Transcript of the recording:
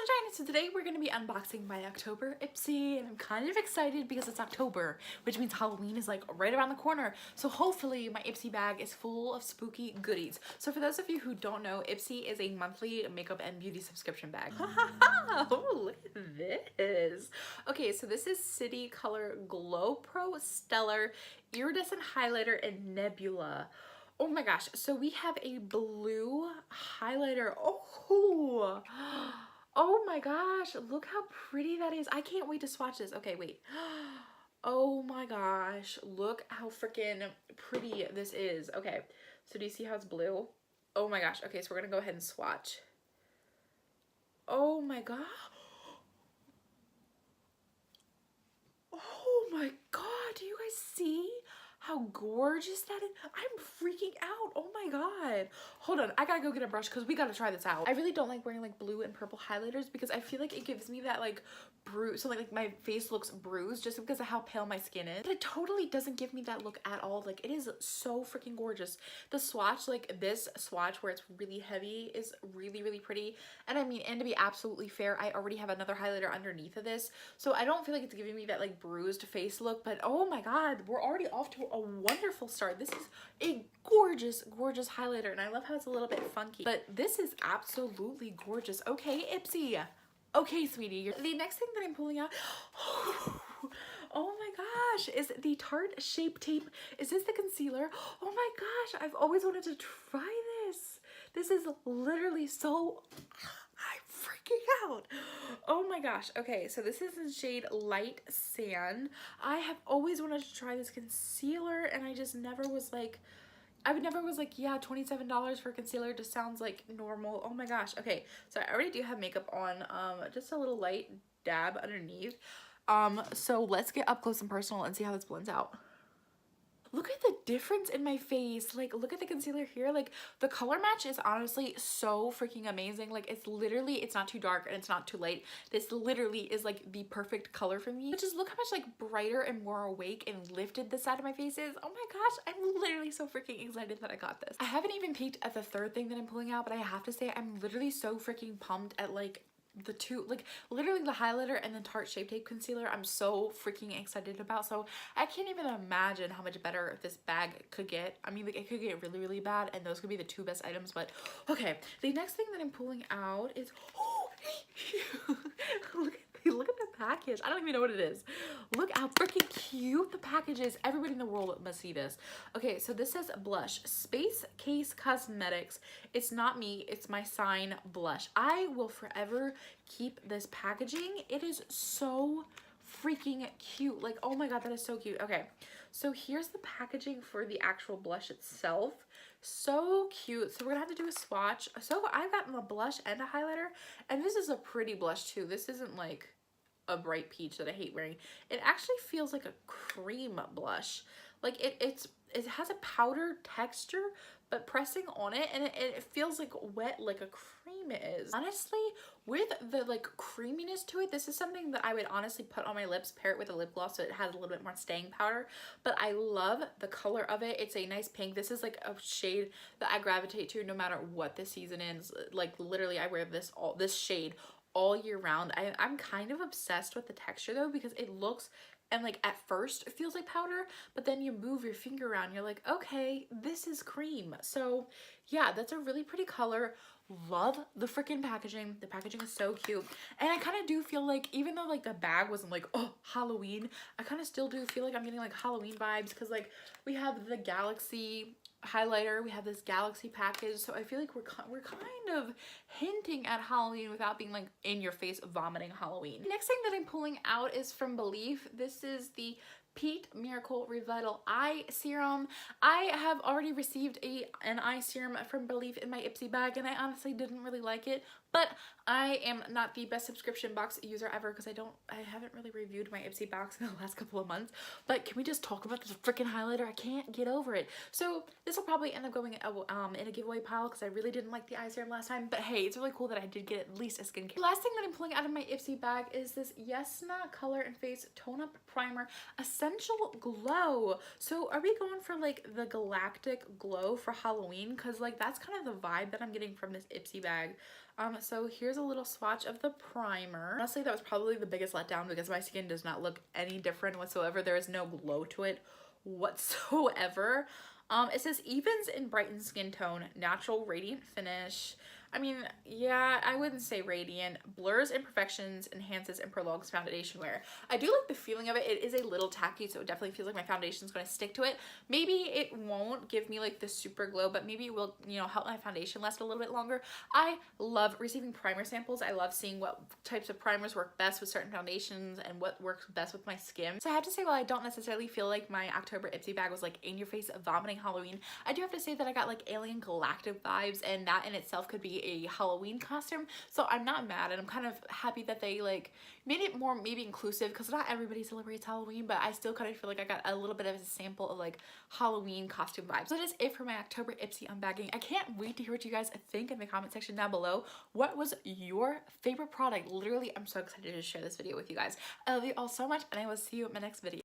Sunshine, so today we're going to be unboxing my October Ipsy, and I'm kind of excited because it's October, which means Halloween is like right around the corner. So hopefully my Ipsy bag is full of spooky goodies. So for those of you who don't know, Ipsy is a monthly makeup and beauty subscription bag. Oh, look at this. Okay, so this is City Color Glow Pro Stellar Iridescent Highlighter and Nebula. Oh my gosh, so we have a blue highlighter. Oh my gosh, look how pretty that is. I can't wait to swatch this. Okay, wait. Oh my gosh, look how freaking pretty this is. Okay, so do you see how it's blue? Oh my gosh. Okay, so we're gonna go ahead and swatch. Oh my god. Oh my god, do you guys see how gorgeous that is? I'm freaking out. Oh my god. Hold on, I gotta go get a brush because we gotta try this out. I really don't like wearing like blue and purple highlighters because I feel like it gives me that like bruise, so like my face looks bruised just because of how pale my skin is. But it totally doesn't give me that look at all. Like, it is so freaking gorgeous. The swatch, like this swatch where it's really heavy, is really, really pretty. And I mean, and to be absolutely fair, I already have another highlighter underneath of this, so I don't feel like it's giving me that like bruised face look. But oh my god, we're already off to a wonderful start. This is a gorgeous, gorgeous highlighter, and I love how it's a little bit funky, but this is absolutely gorgeous. Okay, Ipsy. Okay, sweetie. The next thing that I'm pulling out, oh my gosh, is the Tarte Shape Tape. Is this the concealer? Oh my gosh, I've always wanted to try this. This is literally so, I'm freaking out. Oh my gosh. Okay, so this is in shade Light Sand. I have always wanted to try this concealer, and I just never was like, yeah, $27 for concealer just sounds like normal. Oh my gosh. Okay, so I already do have makeup on, just a little light dab underneath. So let's get up close and personal and see how this blends out. Look at the difference in my face. Like, look at the concealer here. Like, the color match is honestly so freaking amazing. Like, it's literally, it's not too dark and it's not too light. This literally is like the perfect color for me. But just look how much like brighter and more awake and lifted the side of my face is. Oh my gosh, I'm literally so freaking excited that I got this. I haven't even peeked at the third thing that I'm pulling out, but I have to say I'm literally so freaking pumped at like the two, like literally the highlighter and the Tarte Shape Tape concealer. I'm so freaking excited about. So I can't even imagine how much better this bag could get. I mean, like, it could get really, really bad, and those could be the two best items. But okay, the next thing that I'm pulling out is, oh, look at the package. I don't even know what it is. Look how freaking cute the package is. Everybody in the world must see this. Okay, so this says blush, Space Case Cosmetics. It's not me, it's my sign blush. I will forever keep this packaging. It is so freaking cute. Like, oh my god, that is so cute. Okay, so here's the packaging for the actual blush itself. So cute. So we're gonna have to do a swatch. So I've gotten a blush and a highlighter, and this is a pretty blush too. This isn't like a bright peach that I hate wearing. It actually feels like a cream blush. Like, it has a powder texture, but pressing on it, and it feels like wet like a cream is. Honestly, with the like creaminess to it, this is something that I would honestly put on my lips, pair it with a lip gloss so it has a little bit more staying power. But I love the color of it. It's a nice pink. This is like a shade that I gravitate to no matter what the season is. Like, literally, I wear this shade all year round. I'm kind of obsessed with the texture though, because it looks, and like at first it feels like powder, but then you move your finger around, you're like, okay, this is cream. So yeah, that's a really pretty color. Love the freaking packaging. The packaging is so cute, and I kind of do feel like, even though like the bag wasn't like, oh, Halloween, I kind of still do feel like I'm getting like Halloween vibes, because like we have the Galaxy highlighter, we have this Galaxy package, so I feel like we're kind of hinting at Halloween without being like in your face vomiting Halloween. Next thing that I'm pulling out is from Belief. This is the Pete Miracle Revital Eye Serum. I have already received an eye serum from Belief in my Ipsy bag, and I honestly didn't really like it, but I am not the best subscription box user ever, because I haven't really reviewed my Ipsy box in the last couple of months. But can we just talk about this freaking highlighter? I can't get over it. So this will probably end up going in a giveaway pile, because I really didn't like the eye serum last time. But hey, it's really cool that I did get at least a skincare. The last thing that I'm pulling out of my Ipsy bag is this Yes Na Color and Face Tone Up Primer, a Essential Glow. So are we going for like the galactic glow for Halloween? Because like that's kind of the vibe that I'm getting from this Ipsy bag. So here's a little swatch of the primer. Honestly, that was probably the biggest letdown because my skin does not look any different whatsoever. There is no glow to it whatsoever. It says evens and brightens skin tone, natural radiant finish. I mean, yeah, I wouldn't say radiant. Blurs imperfections, enhances and prolongs foundation wear. I do like the feeling of it. It is a little tacky, so it definitely feels like my foundation is going to stick to it. Maybe it won't give me like the super glow, but maybe it will, you know, help my foundation last a little bit longer. I love receiving primer samples. I love seeing what types of primers work best with certain foundations and what works best with my skin. So I have to say, while I don't necessarily feel like my October Ipsy bag was like in your face vomiting Halloween, I do have to say that I got like alien galactic vibes, and that in itself could be a Halloween costume. So I'm not mad, and I'm kind of happy that they like made it more maybe inclusive, because not everybody celebrates Halloween, but I still kind of feel like I got a little bit of a sample of like Halloween costume vibes. So that is it for my October Ipsy unbagging. I can't wait to hear what you guys think in the comment section down below. What was your favorite product? Literally, I'm so excited to share this video with you guys. I love you all so much, and I will see you in my next video.